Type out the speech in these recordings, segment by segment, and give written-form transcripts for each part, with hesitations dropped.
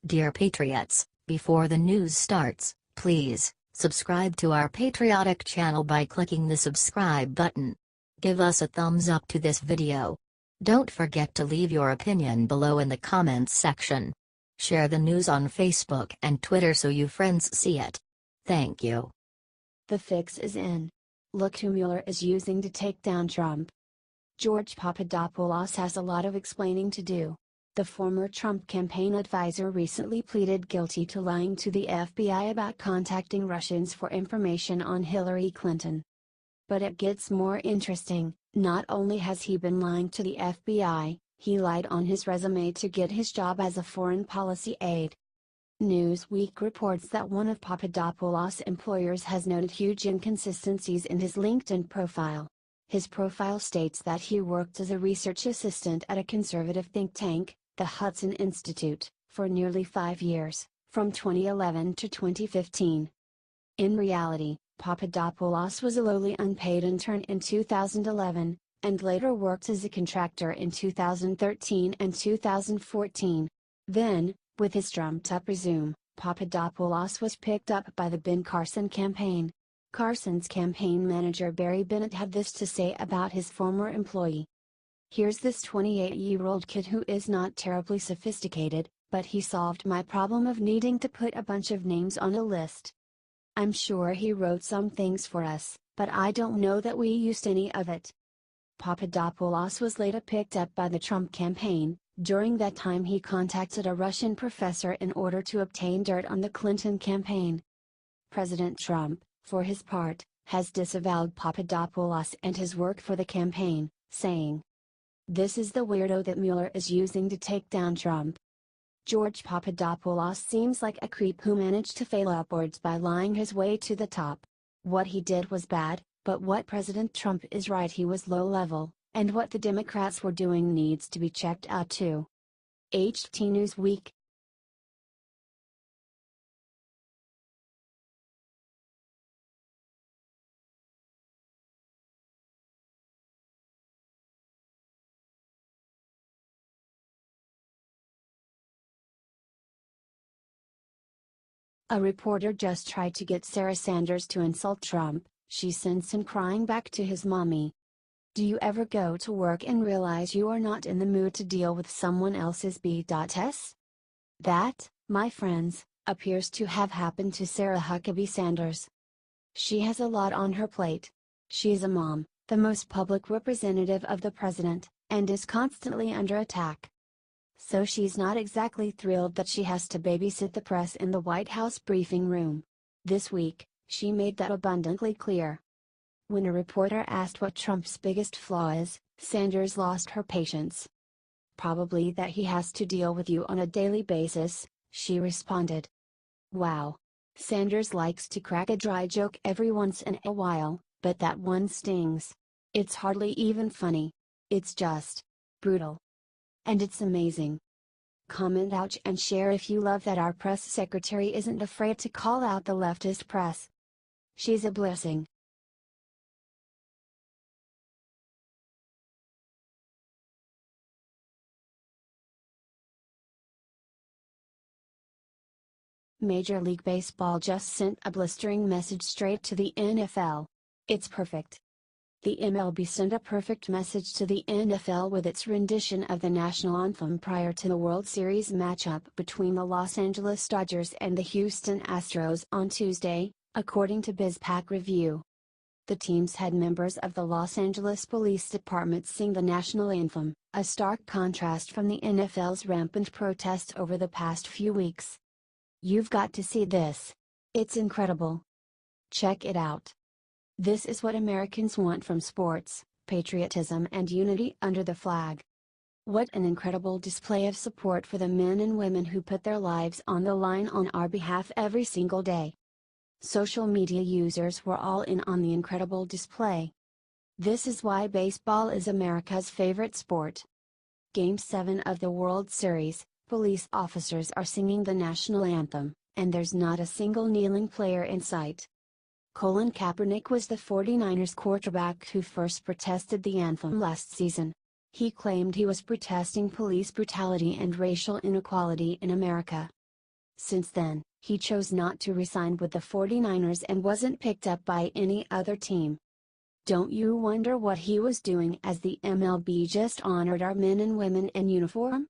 Dear Patriots, before the news starts, please subscribe to our patriotic channel by clicking the subscribe button. Give us a thumbs up to this video. Don't forget to leave your opinion below in the comments section. Share the news on Facebook and Twitter so you friends see it. Thank you. The fix is in. Look who Mueller is using to take down Trump. George Papadopoulos has a lot of explaining to do. The former Trump campaign advisor recently pleaded guilty to lying to the FBI about contacting Russians for information on Hillary Clinton. But it gets more interesting. Not only has he been lying to the FBI, he lied on his resume to get his job as a foreign policy aide. Newsweek reports that one of Papadopoulos' employers has noted huge inconsistencies in his LinkedIn profile. His profile states that he worked as a research assistant at a conservative think tank, the Hudson Institute, for nearly 5 years, from 2011 to 2015. In reality, Papadopoulos was a lowly unpaid intern in 2011, and later worked as a contractor in 2013 and 2014. Then, with his trumped-up resume, Papadopoulos was picked up by the Ben Carson campaign. Carson's campaign manager Barry Bennet had this to say about his former employee. "Here's this 28-year-old kid who is not terribly sophisticated, but he solved my problem of needing to put a bunch of names on a list. I'm sure he wrote some things for us, but I don't know that we used any of it." Papadopoulos was later picked up by the Trump campaign. During that time he contacted a Russian professor in order to obtain dirt on the Clinton campaign. President Trump, for his part, has disavowed Papadopoulos and his work for the campaign, saying, "This is the weirdo that Mueller is using to take down Trump." George Papadopoulos seems like a creep who managed to fail upwards by lying his way to the top. What he did was bad, but what President Trump is right, he was low level, and what the Democrats were doing needs to be checked out too. HT Newsweek. A reporter just tried to get Sarah Sanders to insult Trump. She sends him crying back to his mommy. Do you ever go to work and realize you are not in the mood to deal with someone else's BS? That, my friends, appears to have happened to Sarah Huckabee Sanders. She has a lot on her plate. She's a mom, the most public representative of the president, and is constantly under attack. So she's not exactly thrilled that she has to babysit the press in the White House briefing room. This week, she made that abundantly clear. When a reporter asked what Trump's biggest flaw is, Sanders lost her patience. "Probably that he has to deal with you on a daily basis," she responded. Wow. Sanders likes to crack a dry joke every once in a while, but that one stings. It's hardly even funny. It's just brutal. And it's amazing. Comment ouch and share if you love that our press secretary isn't afraid to call out the leftist press. She's a blessing. Major League Baseball just sent a blistering message straight to the NFL. It's perfect. The MLB sent a perfect message to the NFL with its rendition of the national anthem prior to the World Series matchup between the Los Angeles Dodgers and the Houston Astros on Tuesday, according to BizPac Review. The teams had members of the Los Angeles Police Department sing the national anthem, a stark contrast from the NFL's rampant protests over the past few weeks. You've got to see this. It's incredible. Check it out. This is what Americans want from sports: patriotism and unity under the flag. What an incredible display of support for the men and women who put their lives on the line on our behalf every single day. Social media users were all in on the incredible display. This is why baseball is America's favorite sport. Game 7 of the World Series, police officers are singing the national anthem, and there's not a single kneeling player in sight. Colin Kaepernick was the 49ers quarterback who first protested the anthem last season. He claimed he was protesting police brutality and racial inequality in America. Since then, he chose not to re-sign with the 49ers and wasn't picked up by any other team. Don't you wonder what he was doing as the MLB just honored our men and women in uniform?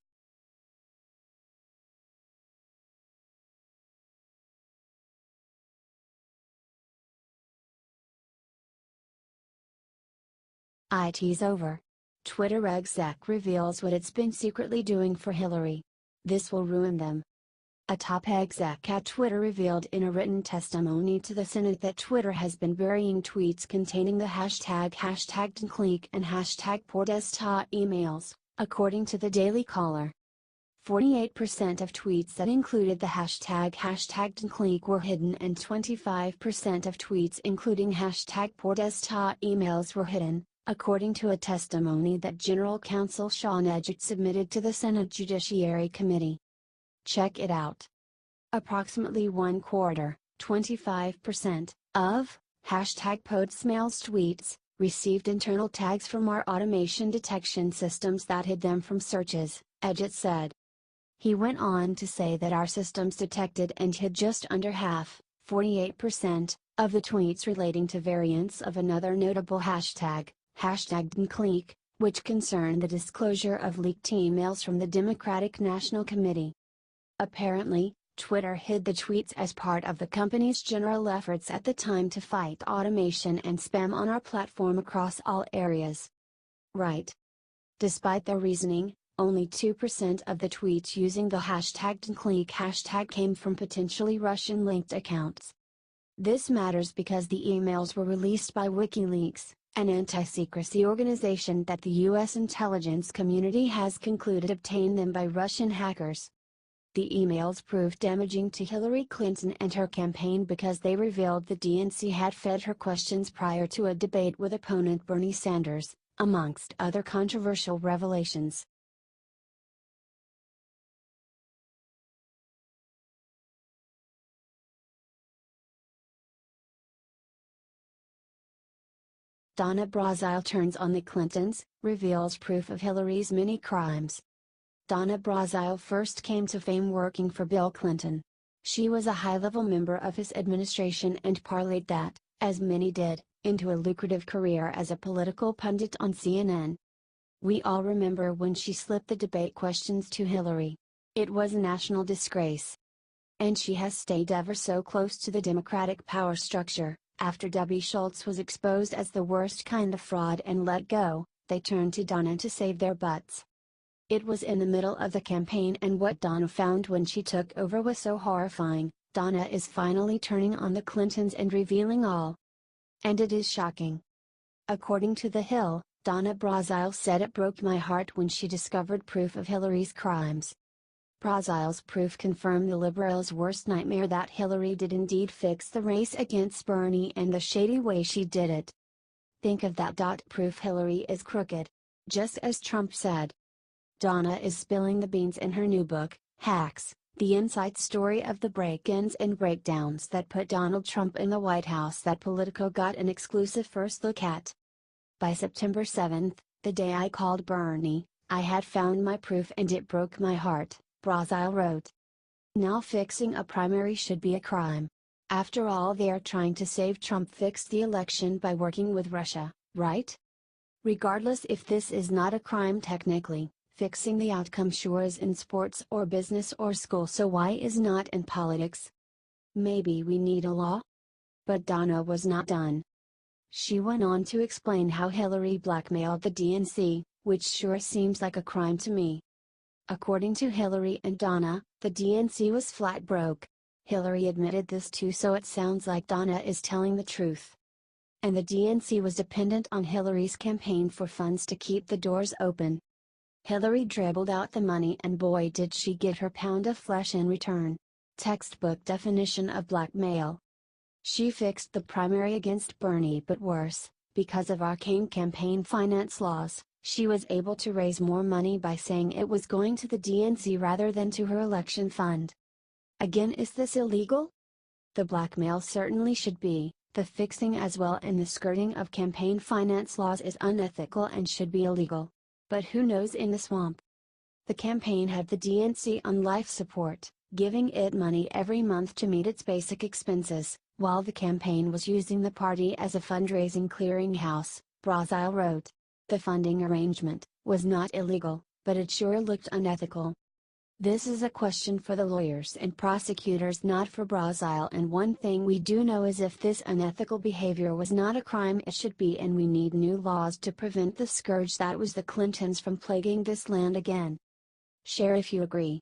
IT's over. Twitter exec reveals what it's been secretly doing for Hillary. This will ruin them. A top exec at Twitter revealed in a written testimony to the Senate that Twitter has been burying tweets containing the hashtag #DonClick and #PoorDesktop emails, according to the Daily Caller. 48% of tweets that included the hashtag #DonClick were hidden and 25% of tweets including #PoorDesktop emails were hidden, according to a testimony that General Counsel Sean Edgett submitted to the Senate Judiciary Committee. Check it out. Approximately 1/4, 25%, of #PoDSmails tweets received internal tags from our automation detection systems that hid them from searches, Edgett said. He went on to say that our systems detected and hid just under half, 48%, of the tweets relating to variants of another notable hashtag, #DonClick, which concerned the disclosure of leaked emails from the Democratic National Committee. Apparently, Twitter hid the tweets as part of the company's general efforts at the time to fight automation and spam on our platform across all areas. Right. Despite their reasoning, only 2% of the tweets using the #DonClick hashtag came from potentially Russian-linked accounts. This matters because the emails were released by WikiLeaks, an anti-secrecy organization that the U.S. intelligence community has concluded obtained them by Russian hackers. The emails proved damaging to Hillary Clinton and her campaign because they revealed the DNC had fed her questions prior to a debate with opponent Bernie Sanders, amongst other controversial revelations. Donna Brazile turns on the Clintons, reveals proof of Hillary's many crimes. Donna Brazile first came to fame working for Bill Clinton. She was a high-level member of his administration and parlayed that, as many did, into a lucrative career as a political pundit on CNN. We all remember when she slipped the debate questions to Hillary. It was a national disgrace. And she has stayed ever so close to the Democratic power structure. After Debbie Schultz was exposed as the worst kind of fraud and let go, they turned to Donna to save their butts. It was in the middle of the campaign, and what Donna found when she took over was so horrifying. Donna is finally turning on the Clintons and revealing all. And it is shocking. According to The Hill, Donna Brazile said it broke my heart when she discovered proof of Hillary's crimes. Brazile's proof confirmed the liberals' worst nightmare, that Hillary did indeed fix the race against Bernie and the shady way she did it. Think of that. Proof Hillary is crooked. Just as Trump said. Donna is spilling the beans in her new book, Hacks, the inside story of the break-ins and breakdowns that put Donald Trump in the White House that Politico got an exclusive first look at. By September 7, the day I called Bernie, I had found my proof and it broke my heart, Brazile wrote. Now fixing a primary should be a crime. After all, they are trying to save Trump fixed the election by working with Russia, right? Regardless if this is not a crime technically, fixing the outcome sure is in sports or business or school, so why is not in politics? Maybe we need a law? But Donna was not done. She went on to explain how Hillary blackmailed the DNC, which sure seems like a crime to me. According to Hillary and Donna, the DNC was flat broke. Hillary admitted this too, so it sounds like Donna is telling the truth. And the DNC was dependent on Hillary's campaign for funds to keep the doors open. Hillary dribbled out the money, and boy did she get her pound of flesh in return. Textbook definition of blackmail. She fixed the primary against Bernie, but worse, because of arcane campaign finance laws, she was able to raise more money by saying it was going to the DNC rather than to her election fund. Again, is this illegal? The blackmail certainly should be, the fixing as well, and the skirting of campaign finance laws is unethical and should be illegal. But who knows in the swamp? The campaign had the DNC on life support, giving it money every month to meet its basic expenses, while the campaign was using the party as a fundraising clearinghouse, Brazile wrote. The funding arrangement was not illegal, but it sure looked unethical. This is a question for the lawyers and prosecutors, not for Brazile, and one thing we do know is if this unethical behavior was not a crime, it should be, and we need new laws to prevent the scourge that was the Clintons from plaguing this land again. Share if you agree.